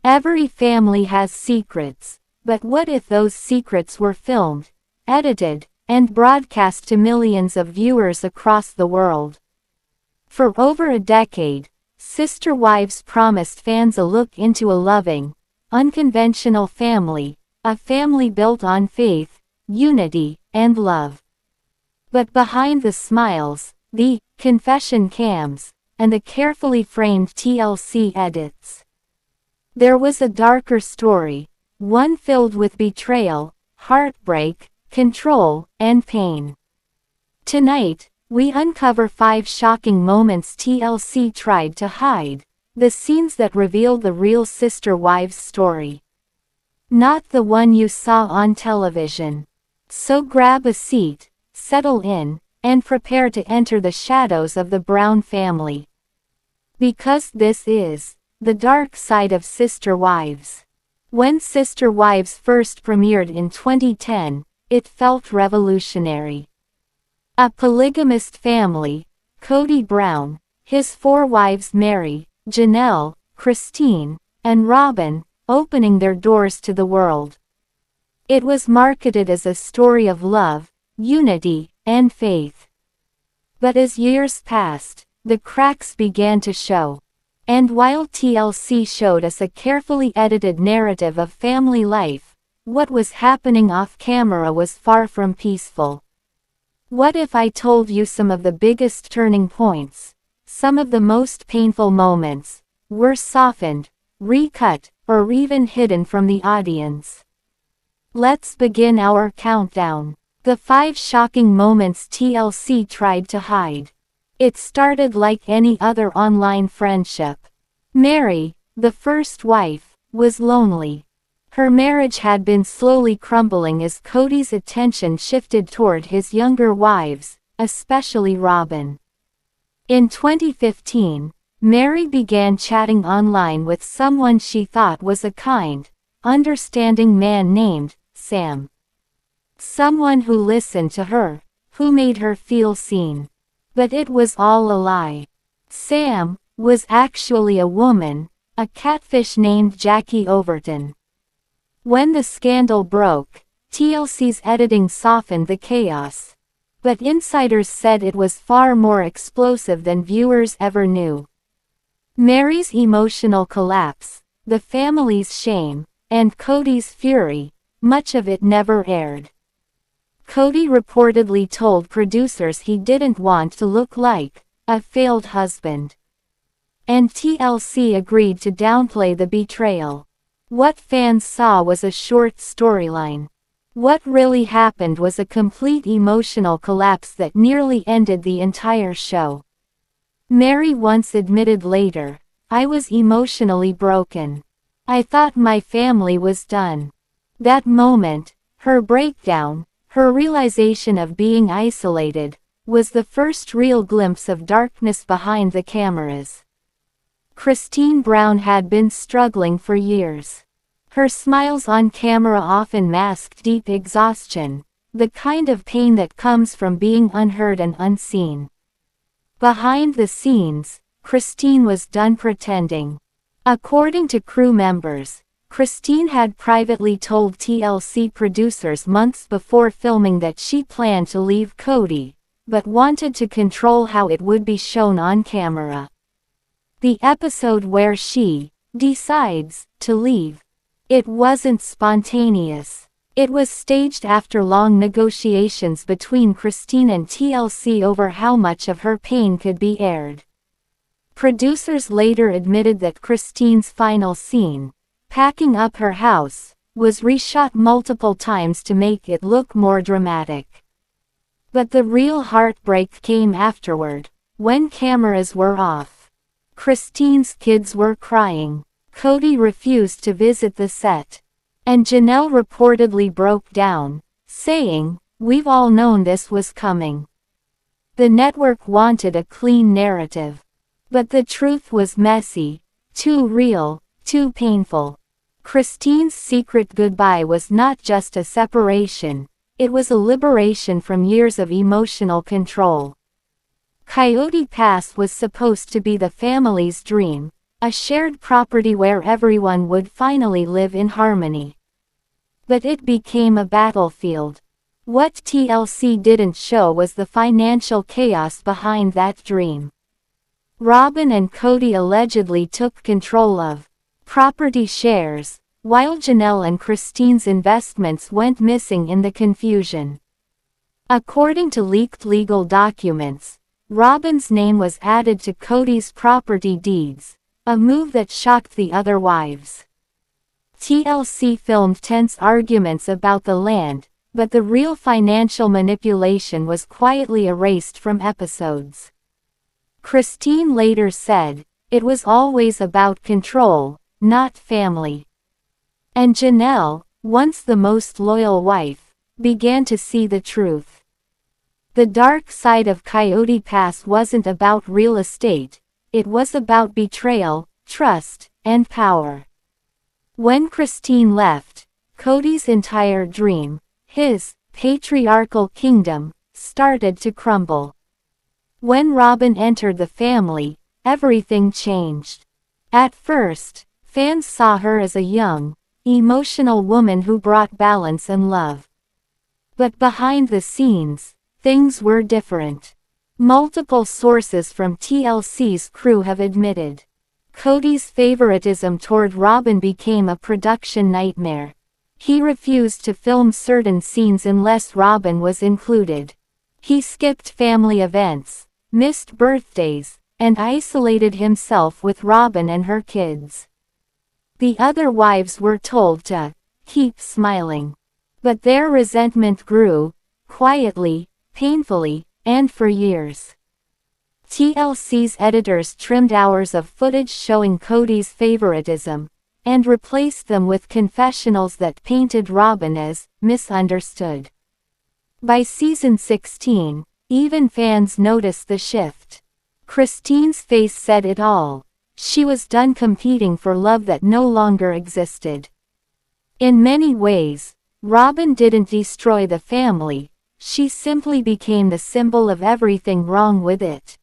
Every family has secrets, but what if those secrets were filmed, edited, and broadcast to millions of viewers across the world? For over a decade, Sister Wives promised fans a look into a loving, unconventional family, a family built on faith, unity, and love. But behind the smiles, the confession cams, and the carefully framed TLC edits, there was a darker story, one filled with betrayal, heartbreak, control, and pain. Tonight, we uncover 5 shocking moments TLC tried to hide, the scenes that reveal the real Sister Wives story. Not the one you saw on television. So grab a seat, settle in, and prepare to enter the shadows of the Brown family. Because this is the dark side of Sister Wives. When Sister Wives first premiered in 2010, it felt revolutionary. A polygamist family, Kody Brown, his 4 wives Meri, Janelle, Christine, and Robyn, opening their doors to the world. It was marketed as a story of love, unity, and faith. But as years passed, the cracks began to show. And while TLC showed us a carefully edited narrative of family life, what was happening off camera was far from peaceful. What if I told you some of the biggest turning points, some of the most painful moments, were softened, recut, or even hidden from the audience? Let's begin our countdown. The 5 shocking moments TLC tried to hide. It started like any other online friendship. Meri, the first wife, was lonely. Her marriage had been slowly crumbling as Kody's attention shifted toward his younger wives, especially Robyn. In 2015, Meri began chatting online with someone she thought was a kind, understanding man named Sam. Someone who listened to her, who made her feel seen. But it was all a lie. Sam was actually a woman, a catfish named Jackie Overton. When the scandal broke, TLC's editing softened the chaos. But insiders said it was far more explosive than viewers ever knew. Meri's emotional collapse, the family's shame, and Kody's fury, much of it never aired. Kody reportedly told producers he didn't want to look like a failed husband. And TLC agreed to downplay the betrayal. What fans saw was a short storyline. What really happened was a complete emotional collapse that nearly ended the entire show. Meri once admitted later, "I was emotionally broken. I thought my family was done." That moment, her breakdown, her realization of being isolated, was the first real glimpse of darkness behind the cameras. Christine Brown had been struggling for years. Her smiles on camera often masked deep exhaustion, the kind of pain that comes from being unheard and unseen. Behind the scenes, Christine was done pretending. According to crew members, Christine had privately told TLC producers months before filming that she planned to leave Kody, but wanted to control how it would be shown on camera. The episode where she decides to leave, it wasn't spontaneous. It was staged after long negotiations between Christine and TLC over how much of her pain could be aired. Producers later admitted that Christine's final scene, packing up her house, was reshot multiple times to make it look more dramatic. But the real heartbreak came afterward, when cameras were off. Christine's kids were crying. Kody refused to visit the set. And Janelle reportedly broke down, saying, "We've all known this was coming." The network wanted a clean narrative. But the truth was messy, too real, too painful. Christine's secret goodbye was not just a separation, it was a liberation from years of emotional control. Coyote Pass was supposed to be the family's dream, A shared property where everyone would finally live in harmony. But it became a battlefield. What TLC didn't show was the financial chaos behind that dream. Robyn and Kody allegedly took control of property shares, while Janelle and Christine's investments went missing in the confusion. According to leaked legal documents, Robyn's name was added to Kody's property deeds, a move that shocked the other wives. TLC filmed tense arguments about the land, but the real financial manipulation was quietly erased from episodes. Christine later said, "It was always about control, not family." And Janelle, once the most loyal wife, began to see the truth. The dark side of Coyote Pass wasn't about real estate, it was about betrayal, trust, and power. When Christine left, Kody's entire dream, his patriarchal kingdom, started to crumble. When Robyn entered the family, everything changed. At first, fans saw her as a young, emotional woman who brought balance and love. But behind the scenes, things were different. Multiple sources from TLC's crew have admitted Kody's favoritism toward Robyn became a production nightmare. He refused to film certain scenes unless Robyn was included. He skipped family events, missed birthdays, and isolated himself with Robyn and her kids. The other wives were told to keep smiling. But their resentment grew, quietly, painfully, and for years. TLC's editors trimmed hours of footage showing Kody's favoritism, and replaced them with confessionals that painted Robyn as misunderstood. By season 16, even fans noticed the shift. Christine's face said it all. She was done competing for love that no longer existed. In many ways, Robyn didn't destroy the family, she simply became the symbol of everything wrong with it.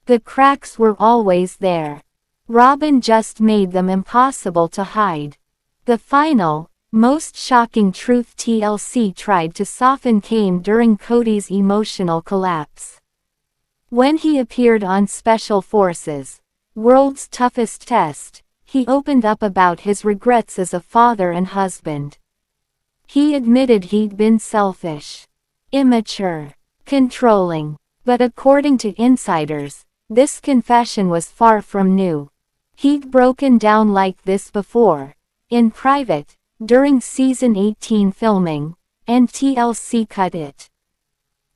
The cracks were always there. Robyn just made them impossible to hide. The final, most shocking truth TLC tried to soften came during Kody's emotional collapse. When he appeared on Special Forces, World's Toughest Test, he opened up about his regrets as a father and husband. He admitted he'd been selfish, immature, controlling, but according to insiders, this confession was far from new. He'd broken down like this before, in private, during season 18 filming, and TLC cut it.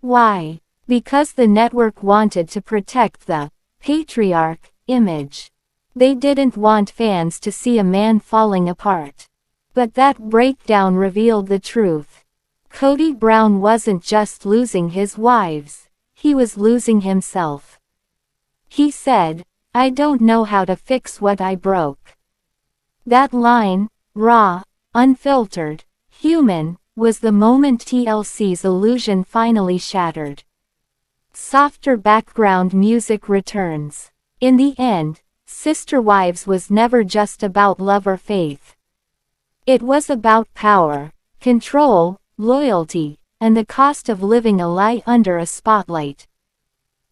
Why? Because the network wanted to protect the patriarch image. They didn't want fans to see a man falling apart. But that breakdown revealed the truth. Kody Brown wasn't just losing his wives, he was losing himself. He said, "I don't know how to fix what I broke." That line, raw, unfiltered, human, was the moment TLC's illusion finally shattered. Softer background music returns. In the end, Sister Wives was never just about love or faith. It was about power, control, loyalty, and the cost of living a lie under a spotlight.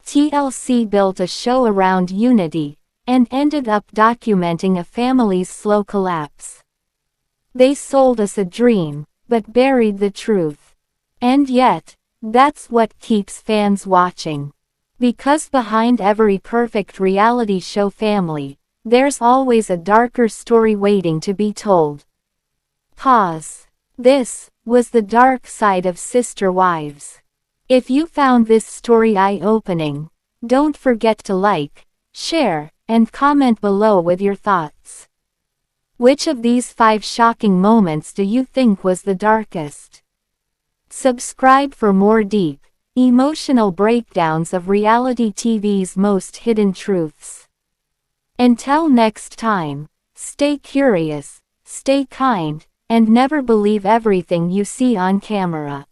TLC built a show around unity, and ended up documenting a family's slow collapse. They sold us a dream, but buried the truth. And yet, that's what keeps fans watching. Because behind every perfect reality show family, there's always a darker story waiting to be told. Pause. This was the dark side of Sister Wives. If you found this story eye-opening, don't forget to like, share, and comment below with your thoughts. Which of these 5 shocking moments do you think was the darkest? Subscribe for more deep, emotional breakdowns of reality TV's most hidden truths. Until next time, stay curious, stay kind, and never believe everything you see on camera.